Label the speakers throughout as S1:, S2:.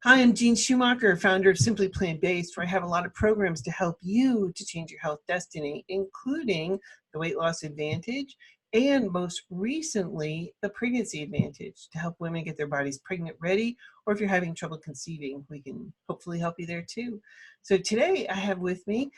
S1: Hi, I'm Jean Schumacher, founder of Simply Plant Based, where I have a lot of programs to help you to change your health destiny, including the Weight Loss Advantage and most recently, the Pregnancy Advantage, to help women get their bodies pregnant ready, or if you're having trouble conceiving, we can hopefully help you there too. So today I have with me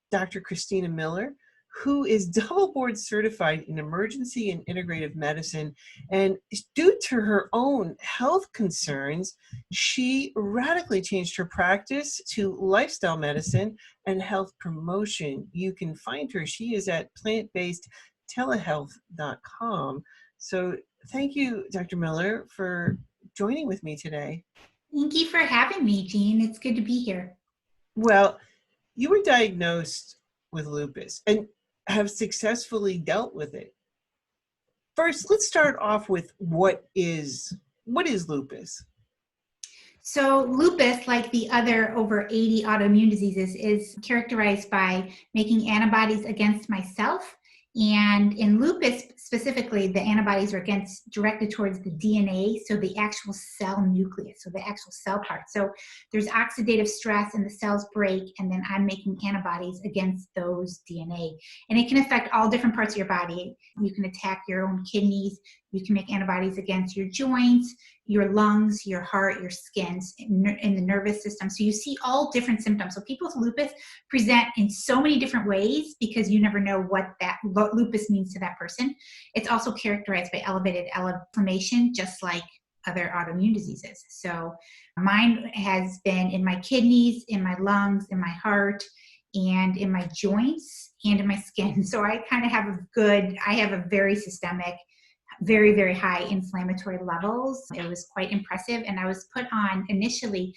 S1: Dr. Christina Miller, who is double board certified in Emergency and Integrative Medicine. And due to her own health concerns, she radically changed her practice to lifestyle medicine and health promotion. You can find her. She is at plantbasedtelehealth.com. So thank you, Dr. Miller, for joining with me today.
S2: Thank you for having me, Jean. It's good to be here.
S1: Well, you were diagnosed with lupus and have successfully dealt with it. First, let's start off with what is lupus?
S2: So lupus, like the other over 80 autoimmune diseases, is characterized by making antibodies against myself. And in lupus specifically, the antibodies are directed towards the DNA, so the actual cell nucleus, so the actual cell part. So there's oxidative stress and the cells break, and then I'm making antibodies against those DNA. And it can affect all different parts of your body. You can attack your own kidneys. You can make antibodies against your joints, your lungs, your heart, your skin, in the nervous system. So you see all different symptoms. So people with lupus present in so many different ways because you never know what lupus means to that person. It's also characterized by elevated inflammation, just like other autoimmune diseases. So mine has been in my kidneys, in my lungs, in my heart, and in my joints, and in my skin. So I kind of have I have a very systemic, very, very high inflammatory levels. It was quite impressive. And I was put on initially,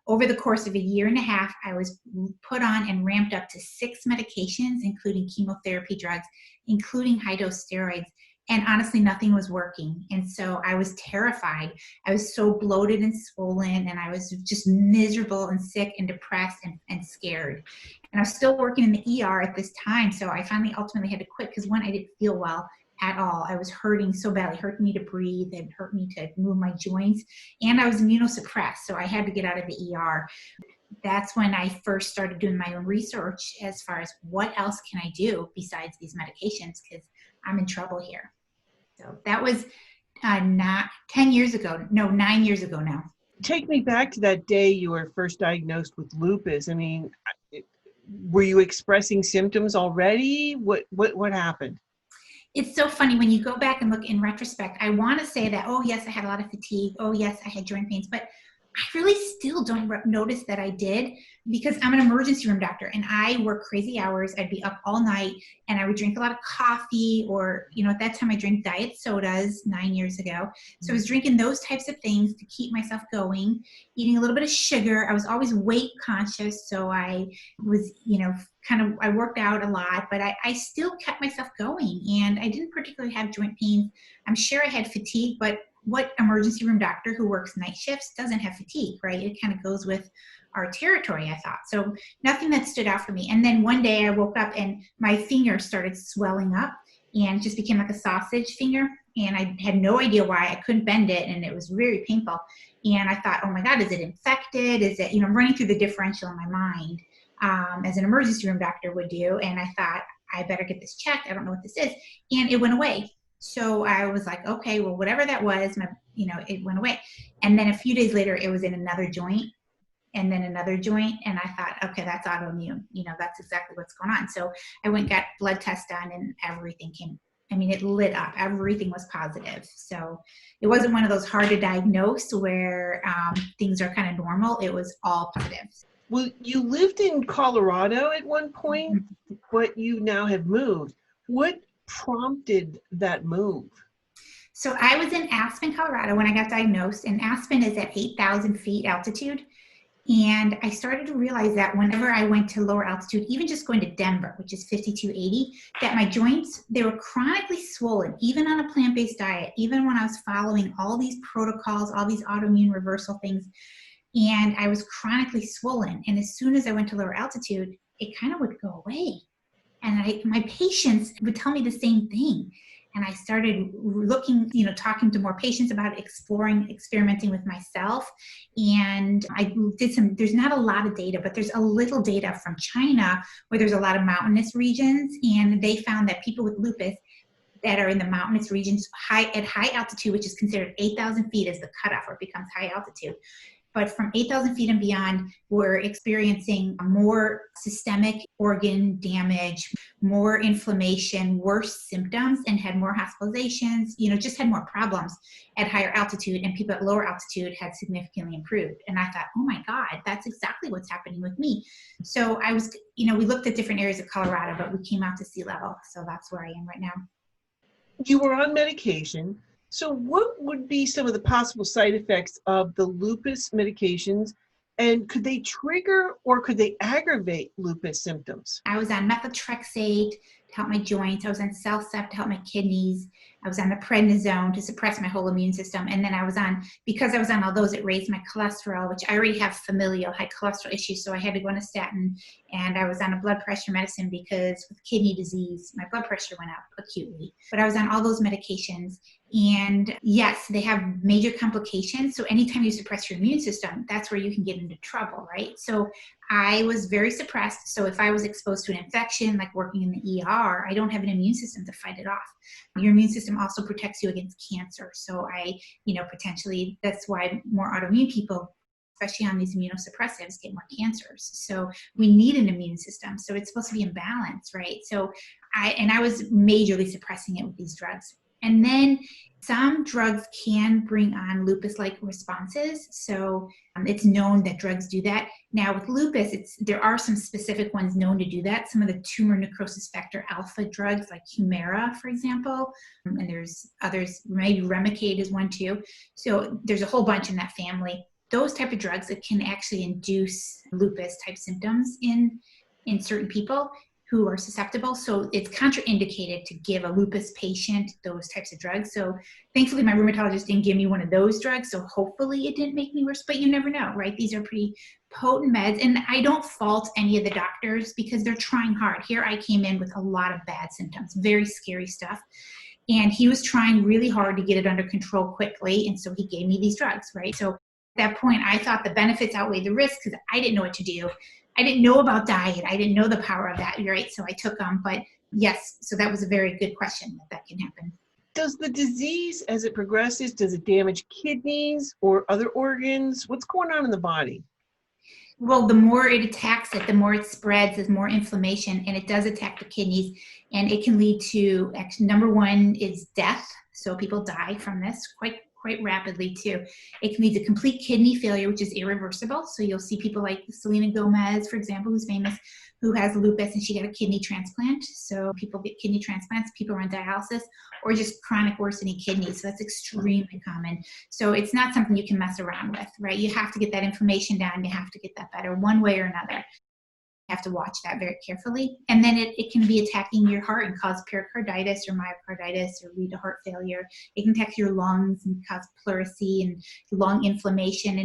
S2: over the course of a year and a half, I was put on and ramped up to 6 medications, including chemotherapy drugs, including high-dose steroids. And honestly, nothing was working. And so I was terrified. I was so bloated and swollen, and I was just miserable and sick and depressed and scared. And I was still working in the ER at this time. So I finally ultimately had to quit because, one, I didn't feel well at all. I was hurting so badly. It hurt me to breathe. It hurt me to move my joints. And I was immunosuppressed. So I had to get out of the ER. That's when I first started doing my own research as far as what else can I do besides these medications, because I'm in trouble here. So that was not 10 years ago. No, 9 years ago now.
S1: Take me back to that day you were first diagnosed with lupus. I mean, were you expressing symptoms already? What happened?
S2: It's so funny when you go back and look in retrospect. I want to say that, oh, yes, I had a lot of fatigue. Oh, yes, I had joint pains. But I really still don't notice that I did, because I'm an emergency room doctor and I work crazy hours. I'd be up all night and I would drink a lot of coffee, or, at that time I drank diet sodas 9 years ago. So I was drinking those types of things to keep myself going, eating a little bit of sugar. I was always weight conscious. So I was, I worked out a lot, but I still kept myself going, and I didn't particularly have joint pains. I'm sure I had fatigue, but what emergency room doctor who works night shifts doesn't have fatigue, right? It kind of goes with our territory, I thought. So nothing that stood out for me. And then one day I woke up and my finger started swelling up and just became like a sausage finger. And I had no idea why. I couldn't bend it, and it was very painful. And I thought, oh my God, is it infected? Is it, I'm running through the differential in my mind, as an emergency room doctor would do. And I thought, I better get this checked. I don't know what this is. And it went away. So I was like, okay, well, whatever that was, it went away. And then a few days later, it was in another joint, and then another joint. And I thought, okay, that's autoimmune. That's exactly what's going on. So I went and got blood tests done, and everything it lit up. Everything was positive. So it wasn't one of those hard to diagnose where things are kind of normal. It was all positive.
S1: Well, you lived in Colorado at one point, but you now have moved. What prompted that move?
S2: So I was in Aspen, Colorado when I got diagnosed, and Aspen is at 8,000 feet altitude. And I started to realize that whenever I went to lower altitude, even just going to Denver, which is 5,280, that my joints, they were chronically swollen, even on a plant-based diet, even when I was following all these protocols, all these autoimmune reversal things. And I was chronically swollen. And as soon as I went to lower altitude, it kind of would go away. And my patients would tell me the same thing. And I started looking, talking to more patients about it, experimenting with myself. And I did there's not a lot of data, but there's a little data from China where there's a lot of mountainous regions. And they found that people with lupus that are in the mountainous regions at high altitude, which is considered 8,000 feet as the cutoff where it becomes high altitude. But from 8,000 feet and beyond, we're experiencing more systemic organ damage, more inflammation, worse symptoms, and had more hospitalizations, just had more problems at higher altitude, and people at lower altitude had significantly improved. And I thought, oh my God, that's exactly what's happening with me. So I was, we looked at different areas of Colorado, but we came out to sea level. So that's where I am right now.
S1: You were on medication. So what would be some of the possible side effects of the lupus medications, and could they trigger or could they aggravate lupus symptoms?
S2: I was on methotrexate to help my joints. I was on CellCept to help my kidneys. I was on the prednisone to suppress my whole immune system. And then because I was on all those, it raised my cholesterol, which I already have familial high cholesterol issues. So I had to go on a statin, and I was on a blood pressure medicine because with kidney disease, my blood pressure went up acutely. But I was on all those medications. And yes, they have major complications. So anytime you suppress your immune system, that's where you can get into trouble, right? So I was very suppressed. So if I was exposed to an infection, like working in the ER, I don't have an immune system to fight it off. Your immune system also protects you against cancer. So potentially that's why more autoimmune people, especially on these immunosuppressives, get more cancers. So we need an immune system. So it's supposed to be in balance, right? So I was majorly suppressing it with these drugs. And then some drugs can bring on lupus-like responses. So it's known that drugs do that. Now with lupus, there are some specific ones known to do that. Some of the tumor necrosis factor alpha drugs like Humira, for example, and there's others, maybe Remicade is one too. So there's a whole bunch in that family. Those type of drugs that can actually induce lupus type symptoms in certain people who are susceptible. So it's contraindicated to give a lupus patient those types of drugs. So thankfully my rheumatologist didn't give me one of those drugs. So hopefully it didn't make me worse, but you never know, right? These are pretty potent meds. And I don't fault any of the doctors because they're trying hard. Here I came in with a lot of bad symptoms, very scary stuff. And he was trying really hard to get it under control quickly. And so he gave me these drugs, right? So at that point, I thought the benefits outweighed the risks because I didn't know what to do. I didn't know about diet. I didn't know the power of that, right? So I took them. But yes, so that was a very good question that can happen.
S1: Does the disease, as it progresses, does it damage kidneys or other organs? What's going on in the body?
S2: Well, the more it attacks it, the more it spreads, there's more inflammation, and it does attack the kidneys. And it can lead to, number one is death. So people die from this quite rapidly too. It can lead to complete kidney failure, which is irreversible. So you'll see people like Selena Gomez, for example, who's famous, who has lupus and she got a kidney transplant. So people get kidney transplants, people are on dialysis, or just chronic worsening kidneys. So that's extremely common. So it's not something you can mess around with, right? You have to get that inflammation down. You have to get that better one way or another. You have to watch that very carefully. And then it can be attacking your heart and cause pericarditis or myocarditis or lead to heart failure. It can attack your lungs and cause pleurisy and lung inflammation.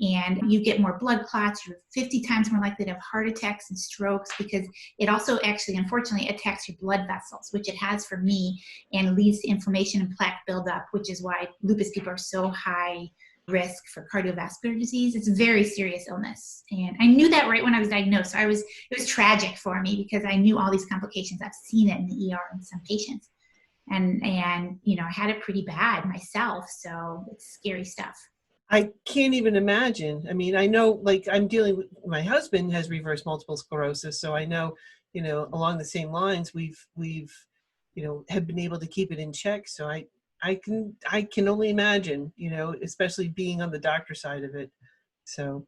S2: And you get more blood clots. You're 50 times more likely to have heart attacks and strokes because it also actually, unfortunately, attacks your blood vessels, which it has for me, and leads to inflammation and plaque buildup, which is why lupus people are so high risk for cardiovascular disease. It's a very serious illness. And I knew that right when I was diagnosed. So it was tragic for me because I knew all these complications. I've seen it in the ER in some patients. And I had it pretty bad myself. So it's scary stuff.
S1: I can't even imagine. I mean, I know, like, I'm dealing with, my husband has reverse multiple sclerosis. So I know, along the same lines, we've have been able to keep it in check. So I can only imagine, especially being on the doctor side of it. So,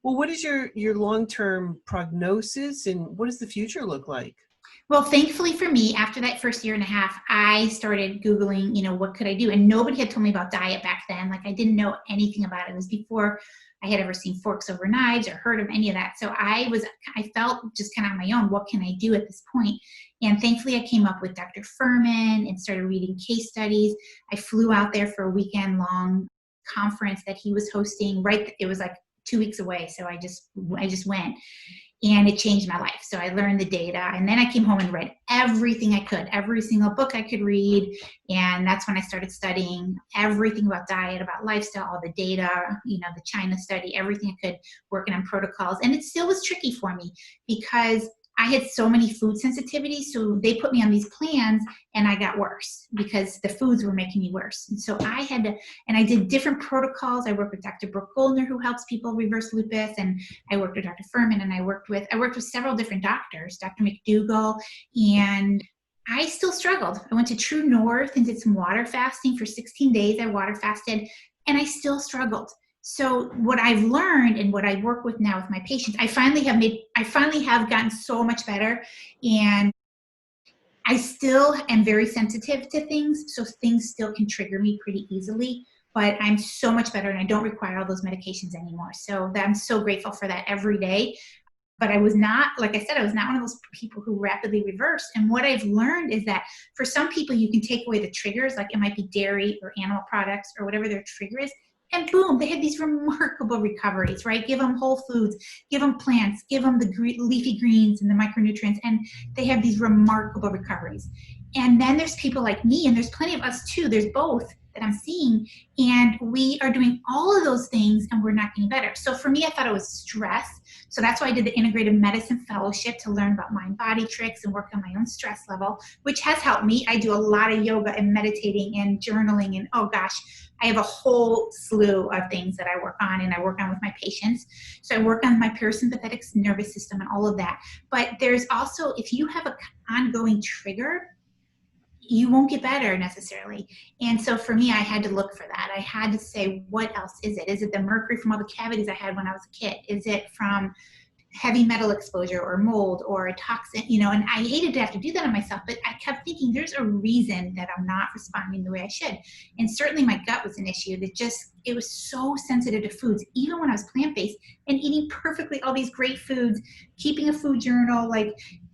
S1: well, what is your long-term prognosis and what does the future look like?
S2: Well, thankfully for me, after that first year and a half, I started Googling, what could I do? And nobody had told me about diet back then. Like I didn't know anything about it. It was before I had ever seen forks over knives or heard of any of that. So I felt just kind of on my own, what can I do at this point? And thankfully I came up with Dr. Furman and started reading case studies. I flew out there for a weekend long conference that he was hosting. It was like 2 weeks away. So I just went. And it changed my life. So I learned the data, and then I came home and read everything I could, every single book I could read. And that's when I started studying everything about diet, about lifestyle, all the data, the China study, everything I could, working on protocols. And it still was tricky for me because I had so many food sensitivities. So they put me on these plans and I got worse because the foods were making me worse. And so I had to, and I did different protocols. I worked with Dr. Brooke Goldner, who helps people reverse lupus. And I worked with Dr. Furman, and I worked with several different doctors, Dr. McDougall, and I still struggled. I went to True North and did some water fasting for 16 days. I water fasted and I still struggled. So what I've learned and what I work with now with my patients, I finally have gotten so much better, and I still am very sensitive to things. So things still can trigger me pretty easily, but I'm so much better and I don't require all those medications anymore. So I'm so grateful for that every day. But I was not, like I said, I was not one of those people who rapidly reversed. And what I've learned is that for some people, you can take away the triggers, like it might be dairy or animal products or whatever their trigger is, and boom, they had these remarkable recoveries, right? Give them whole foods, give them plants, give them the leafy greens and the micronutrients, and they have these remarkable recoveries. And then there's people like me, and there's plenty of us too. There's both that I'm seeing, and we are doing all of those things and we're not getting better. So for me, I thought it was stress. So that's why I did the Integrative Medicine Fellowship, to learn about mind-body tricks and work on my own stress level, which has helped me. I do a lot of yoga and meditating and journaling, and oh gosh, I have a whole slew of things that I work on, and I work on with my patients. So I work on my parasympathetic nervous system and all of that. But there's also, if you have an ongoing trigger, you won't get better necessarily. And so for me, I had to look for that. I had to say, what else is it? Is it the mercury from all the cavities I had when I was a kid? Is it from heavy metal exposure or mold or a toxin, and I hated to have to do that on myself, but I kept thinking there's a reason that I'm not responding the way I should. And certainly my gut was an issue, it was so sensitive to foods, even when I was plant-based and eating perfectly all these great foods, keeping a food journal,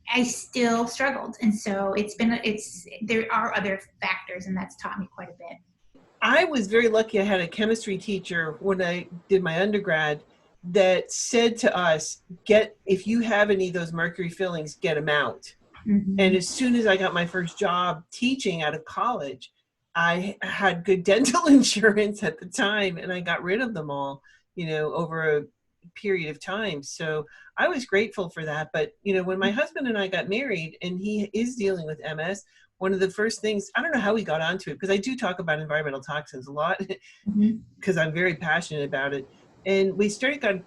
S2: I still struggled. And so there are other factors, and that's taught me quite a bit.
S1: I was very lucky. I had a chemistry teacher when I did my undergrad that said to us, if you have any of those mercury fillings, get them out. Mm-hmm. And as soon as I got my first job teaching out of college, I had good dental insurance at the time, and I got rid of them all, over a period of time. So I was grateful for that. But, when my husband and I got married, and he is dealing with MS, one of the first things, I don't know how we got onto it, because I do talk about environmental toxins a lot, because I'm very passionate about it. And we started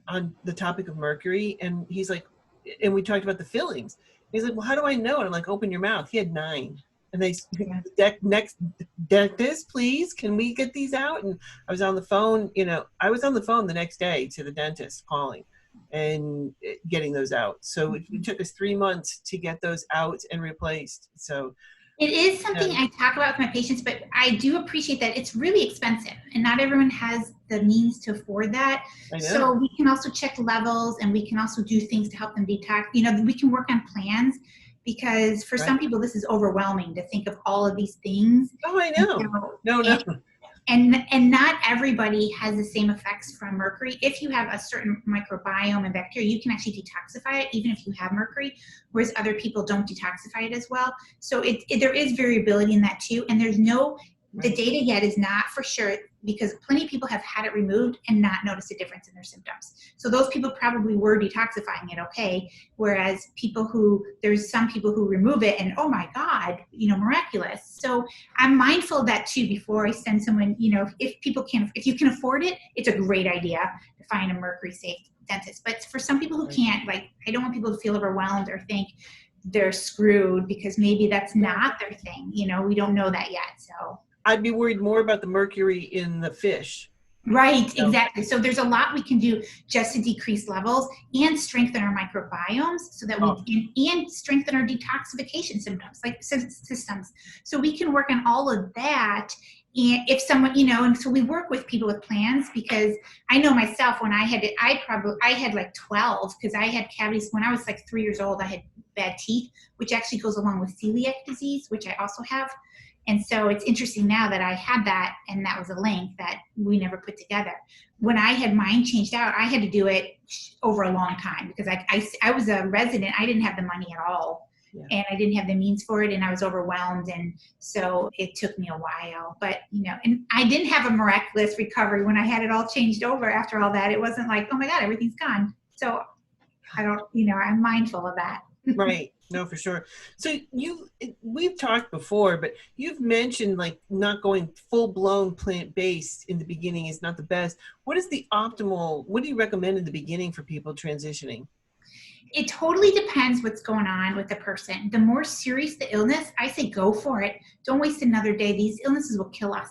S1: on the topic of mercury, and he's like, and we talked about the fillings. He's like, well, how do I know? And I'm like, open your mouth. He had 9. And they, next dentist, please, can we get these out? And I was on the phone, I was on the phone the next day to the dentist calling and getting those out. So it took us 3 months to get those out and replaced. So
S2: it is something I talk about with my patients, but I do appreciate that it's really expensive, and not everyone has the means to afford that. So we can also check levels, and we can also do things to help them detox. We can work on plans, because for some people this is overwhelming to think of all of these things.
S1: Oh, I know. No.
S2: And not everybody has the same effects from mercury. If you have a certain microbiome and bacteria, you can actually detoxify it even if you have mercury, whereas other people don't detoxify it as well. So there is variability in that too. And the data yet is not for sure, because plenty of people have had it removed and not noticed a difference in their symptoms. So those people probably were detoxifying it okay, whereas there's some people who remove it and, oh my God, miraculous. So I'm mindful of that too before I send someone, if you can afford it, it's a great idea to find a mercury safe dentist. But for some people who can't, I don't want people to feel overwhelmed or think they're screwed, because maybe that's not their thing. We don't know that yet. So
S1: I'd be worried more about the mercury in the fish.
S2: Right, exactly. So there's a lot we can do just to decrease levels and strengthen our microbiomes, so that we can, and strengthen our detoxification systems. So we can work on all of that. And if someone, and so we work with people with plans, because I know myself, when I had it, I had 12, because I had cavities when I was 3 years old. I had bad teeth, which actually goes along with celiac disease, which I also have. And so it's interesting now that I had that, and that was a link that we never put together. When I had mine changed out, I had to do it over a long time because I was a resident. I didn't have the money at all. Yeah. And I didn't have the means for it, and I was overwhelmed. And so it took me a while, but and I didn't have a miraculous recovery when I had it all changed over after all that. It wasn't like, oh my God, everything's gone. So I don't, I'm mindful of that.
S1: Right. No, for sure. So we've talked before, but you've mentioned like not going full blown plant-based in the beginning is not the best. What is the optimal, what do you recommend in the beginning for people transitioning?
S2: It totally depends what's going on with the person. The more serious the illness, I say go for it. Don't waste another day. These illnesses will kill us.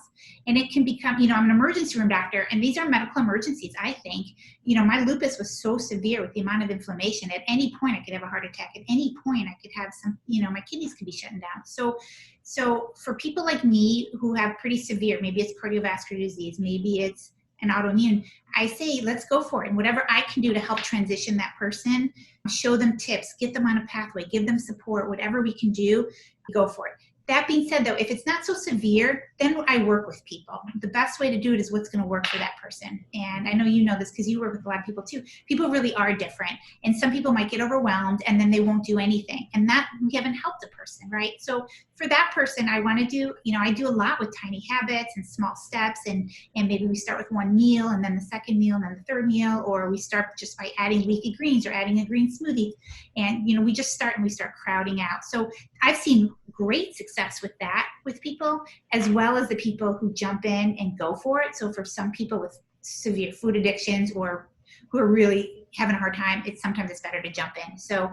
S2: And it can become, I'm an emergency room doctor, and these are medical emergencies, I think. My lupus was so severe with the amount of inflammation. At any point, I could have a heart attack. At any point, I could have some, my kidneys could be shutting down. So for people like me who have pretty severe, maybe it's cardiovascular disease, maybe it's an autoimmune, I say, let's go for it. And whatever I can do to help transition that person, show them tips, get them on a pathway, give them support, whatever we can do, go for it. That being said, though, if it's not so severe, then I work with people. The best way to do it is what's going to work for that person. And I know you know this because you work with a lot of people too. People really are different. And some people might get overwhelmed and then they won't do anything. And that we haven't helped the person, right? So for that person, I want to do, I do a lot with tiny habits and small steps. And maybe we start with one meal and then the second meal and then the third meal, or we start just by adding leafy greens or adding a green smoothie. And, we just start and we start crowding out. So I've seen great success with that with people, as well as the people who jump in and go for it. So for some people with severe food addictions or who are really having a hard time, sometimes it's better to jump in. So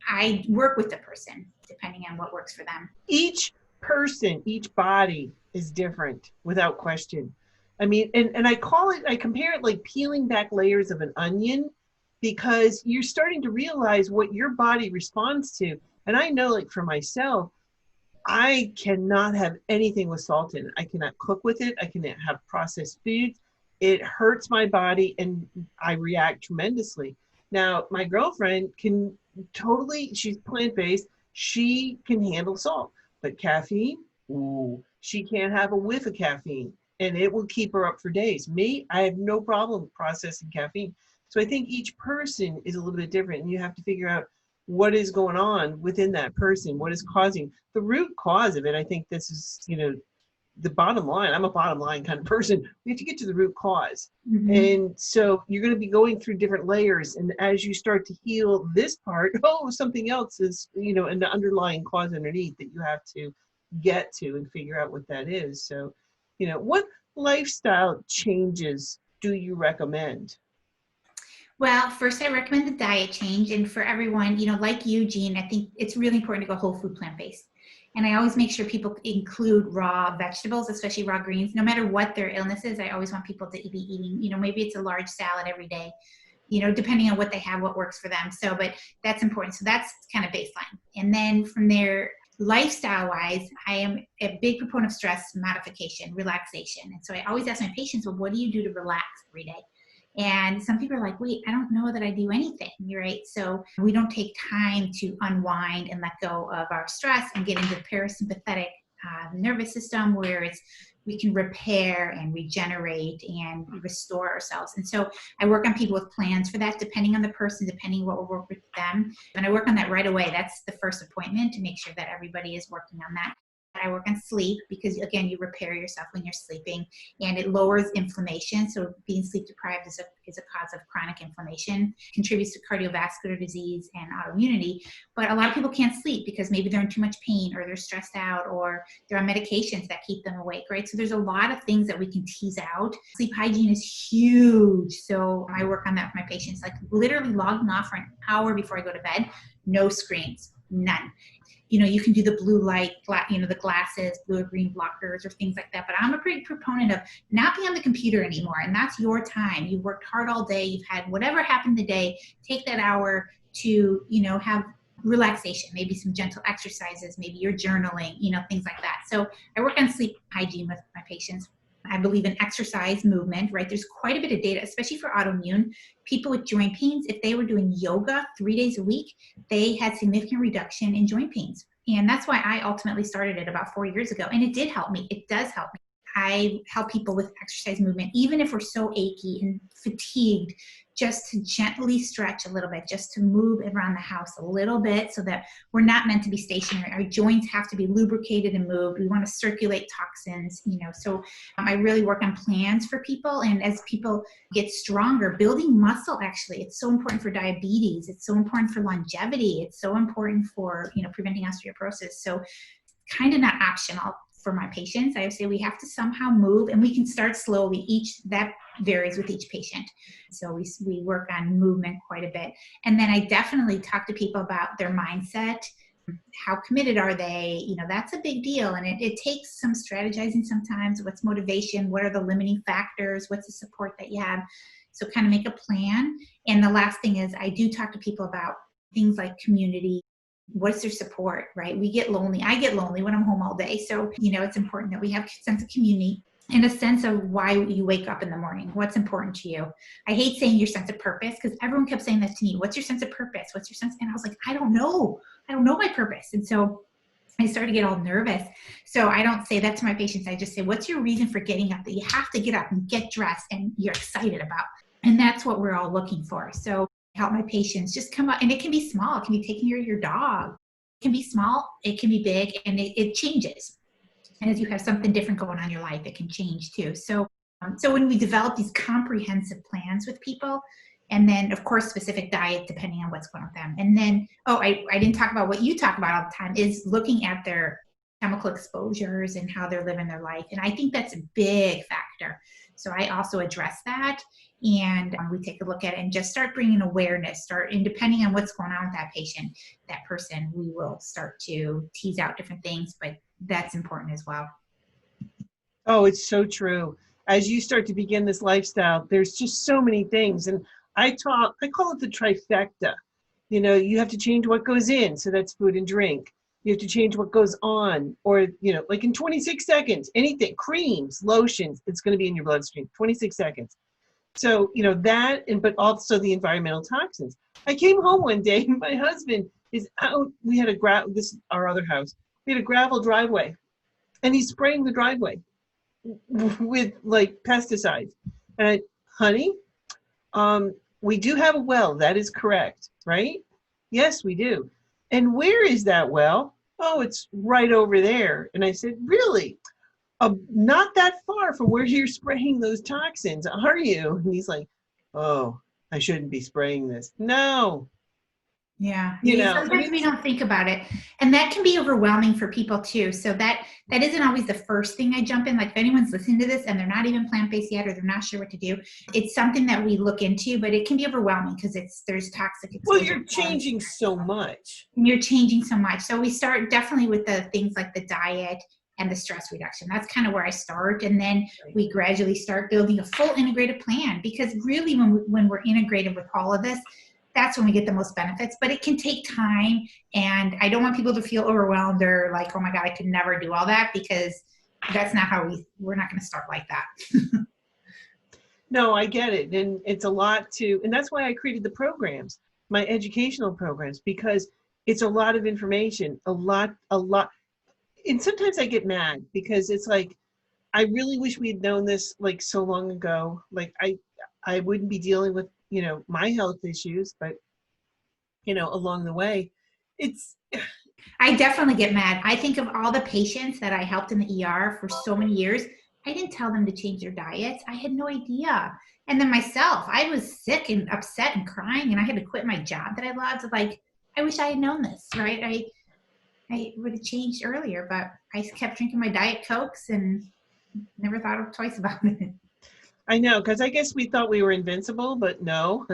S2: I work with the person depending on what works for them.
S1: Each person, each body is different without question. I mean, and I compare it like peeling back layers of an onion, because you're starting to realize what your body responds to. And I know, like for myself, I cannot have anything with salt in it. I cannot cook with it. I cannot have processed foods. It hurts my body and I react tremendously. Now, my girlfriend can she's plant-based. She can handle salt, but caffeine, ooh, she can't have a whiff of caffeine and it will keep her up for days. Me, I have no problem processing caffeine. So I think each person is a little bit different, and you have to figure out what is going on within that person, what is causing the root cause of it. I think this is, the bottom line. I'm a bottom line kind of person. We have to get to the root cause. Mm-hmm. And so you're going to be going through different layers. And as you start to heal this part, something else is, and the underlying cause underneath that you have to get to and figure out what that is. So, what lifestyle changes do you recommend?
S2: Well, first I recommend the diet change. And for everyone, like you, Jean, I think it's really important to go whole food plant-based. And I always make sure people include raw vegetables, especially raw greens. No matter what their illness is, I always want people to be eating, maybe it's a large salad every day, depending on what they have, what works for them. So, but that's important. So that's kind of baseline. And then from there, lifestyle-wise, I am a big proponent of stress modification, relaxation. And so I always ask my patients, well, what do you do to relax every day? And some people are like, wait, I don't know that I do anything, right? So we don't take time to unwind and let go of our stress and get into the parasympathetic nervous system where we can repair and regenerate and restore ourselves. And so I work on people with plans for that, depending on the person, depending what will work with them. And I work on that right away. That's the first appointment to make sure that everybody is working on that. I work on sleep because, again, you repair yourself when you're sleeping, and it lowers inflammation. So being sleep deprived is a cause of chronic inflammation, contributes to cardiovascular disease and autoimmunity. But a lot of people can't sleep because maybe they're in too much pain or they're stressed out or they're on medications that keep them awake, right? So there's a lot of things that we can tease out. Sleep hygiene is huge. So I work on that for my patients, like literally logging off for an hour before I go to bed, no screens, none. You can do the blue light, the glasses, blue or green blockers or things like that. But I'm a big proponent of not being on the computer anymore. And that's your time. You've worked hard all day. You've had whatever happened today. Take that hour to, have relaxation, maybe some gentle exercises, maybe you're journaling, things like that. So I work on sleep hygiene with my patients. I believe in exercise, movement, right? There's quite a bit of data, especially for autoimmune. People with joint pains, if they were doing yoga 3 days a week, they had significant reduction in joint pains. And that's why I ultimately started it about 4 years ago. And it did help me. It does help me. I help people with exercise movement, even if we're so achy and fatigued, just to gently stretch a little bit, just to move around the house a little bit so that we're not meant to be stationary. Our joints have to be lubricated and moved. We want to circulate toxins, So I really work on plans for people. And as people get stronger, building muscle, actually, it's so important for diabetes. It's so important for longevity. It's so important for, preventing osteoporosis. So kind of not optional for my patients. I say we have to somehow move, and we can start slowly. That varies with each patient. So we work on movement quite a bit. And then I definitely talk to people about their mindset. How committed are they? That's a big deal. And it takes some strategizing sometimes. What's motivation? What are the limiting factors? What's the support that you have? So kind of make a plan. And the last thing is I do talk to people about things like community. What's their support, right? We get lonely. I get lonely when I'm home all day. So, it's important that we have a sense of community and a sense of why you wake up in the morning. What's important to you? I hate saying your sense of purpose because everyone kept saying that to me. What's your sense of purpose? What's your sense? And I was like, I don't know. I don't know my purpose. And so I started to get all nervous. So I don't say that to my patients. I just say, what's your reason for getting up that you have to get up and get dressed and you're excited about? And that's what we're all looking for. So help my patients just come up, and it can be small. It can be taking your dog. It can be small. It can be big, and it changes. And as you have something different going on in your life, it can change too. So when we develop these comprehensive plans with people, and then of course specific diet depending on what's going on with them. And then, I didn't talk about what you talk about all the time is looking at their chemical exposures and how they're living their life. And I think that's a big factor. So I also address that. And we take a look at it and just start bringing awareness, and depending on what's going on with that patient, that person, we will start to tease out different things, but that's important as well.
S1: Oh, it's so true. As you start to begin this lifestyle, there's just so many things. And I call it the trifecta. You have to change what goes in. So that's food and drink. You have to change what goes on, or, like in 26 seconds, anything, creams, lotions, it's going to be in your bloodstream, 26 seconds. So, but also the environmental toxins. I came home one day, my husband is out. We had this is our other house. We had a gravel driveway, and he's spraying the driveway with like pesticides. And honey, we do have a well. That is correct, right? Yes, we do. And where is that well? Oh, it's right over there. And I said, really? Not that far from where you're spraying those toxins, are you? And he's like, oh, I shouldn't be spraying this. No.
S2: Yeah. Sometimes we don't think about it. And that can be overwhelming for people too. So that isn't always the first thing I jump in. Like if anyone's listening to this and they're not even plant-based yet, or they're not sure what to do, it's something that we look into, but it can be overwhelming because there's toxic exposure.
S1: Well, you're changing so much.
S2: And you're changing so much. So we start definitely with the things like the diet and the stress reduction. That's kind of where I start. And then we gradually start building a full integrated plan, because really when we're integrated with all of this, that's when we get the most benefits. But it can take time, and I don't want people to feel overwhelmed or like, oh my God, I could never do all that, because that's not how we're not going to start like that.
S1: No, I get it. And it's a lot and that's why I created the programs, my educational programs, because it's a lot of information, a lot. And sometimes I get mad because it's like, I really wish we had known this like so long ago. Like I wouldn't be dealing with, my health issues, but, along the way,
S2: I definitely get mad. I think of all the patients that I helped in the ER for so many years. I didn't tell them to change their diets. I had no idea. And then myself, I was sick and upset and crying, and I had to quit my job that I loved. Like, I wish I had known this, right? I would have changed earlier, but I kept drinking my Diet Cokes and never thought twice about it.
S1: I know, because I guess we thought we were invincible, but no.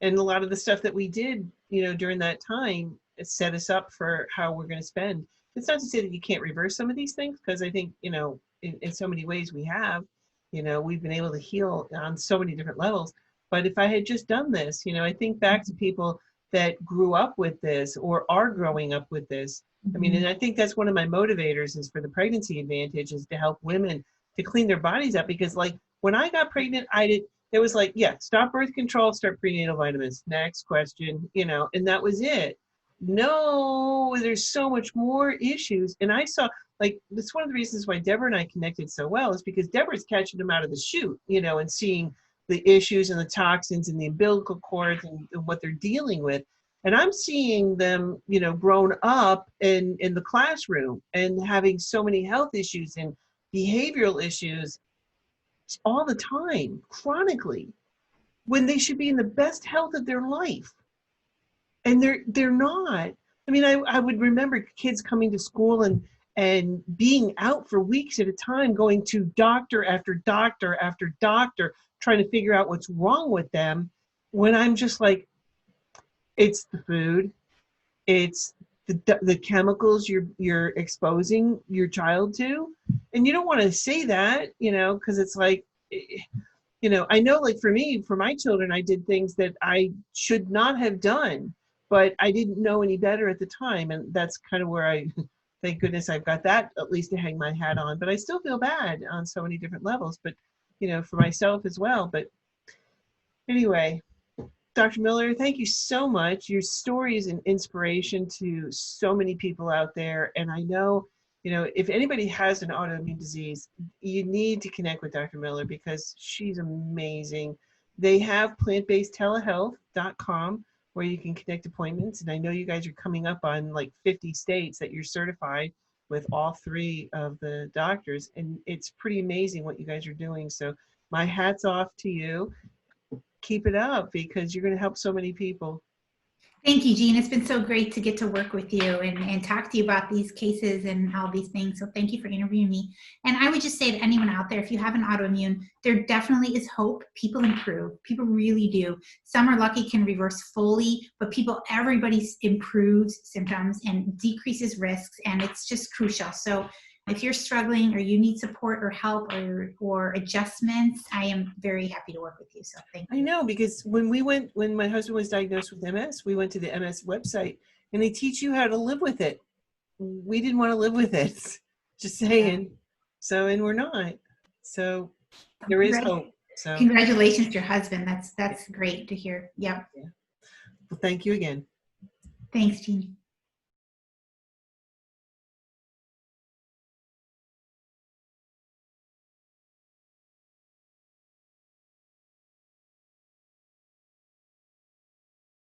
S1: And a lot of the stuff that we did, during that time, it set us up for how we're going to spend. It's not to say that you can't reverse some of these things, because I think, in so many ways we have, we've been able to heal on so many different levels. But if I had just done this, I think back to people that grew up with this or are growing up with this. I mean, and I think that's one of my motivators is for the Pregnancy Advantage, is to help women to clean their bodies up. Because like when I got pregnant, it was like, yeah, stop birth control, start prenatal vitamins. Next question, and that was it. no, there's so much more issues. And I saw, like, that's one of the reasons why Deborah and I connected so well, is because Deborah's catching them out of the chute, you know, and seeing the issues and the toxins and the umbilical cords and what they're dealing with. And I'm seeing them, you know, grown up in the classroom and having so many health issues and behavioral issues all the time, chronically, when they should be in the best health of their life. And they're not. I mean, I would remember kids coming to school and being out for weeks at a time, going to doctor after doctor after doctor, trying to figure out what's wrong with them, when I'm just like, it's the food, it's the chemicals you're exposing your child to. And you don't want to say that, you know, because it's like, you know, I know, like, for me, for my children, I did things that I should not have done, but I didn't know any better at the time. And that's kind of where thank goodness I've got that at least to hang my hat on. But I still feel bad on so many different levels, but, you know, for myself as well. But anyway, Dr. Miller, thank you so much. Your story is an inspiration to so many people out there. And I know, you know, if anybody has an autoimmune disease, you need to connect with Dr. Miller, because she's amazing. They have plantbasedtelehealth.com where you can connect appointments. And I know you guys are coming up on like 50 states that you're certified with all 3 of the doctors. And it's pretty amazing what you guys are doing. So my hat's off to you. Keep it up, because you're going to help so many people.
S2: Thank you, Jean. It's been so great to get to work with you and talk to you about these cases and all these things. So thank you for interviewing me. And I would just say to anyone out there, if you have an autoimmune, there definitely is hope. People improve. People really do. Some are lucky, can reverse fully, but everybody improves symptoms and decreases risks, and it's just crucial. So if you're struggling or you need support or help or adjustments, I am very happy to work with you. So thank you.
S1: I know, because when my husband was diagnosed with MS, we went to the MS website and they teach you how to live with it. We didn't want to live with it. Just saying. Yeah. So, and we're not. So there is hope. So
S2: congratulations to your husband. That's great to hear. Yep.
S1: Yeah. Well, thank you again.
S2: Thanks, Jean.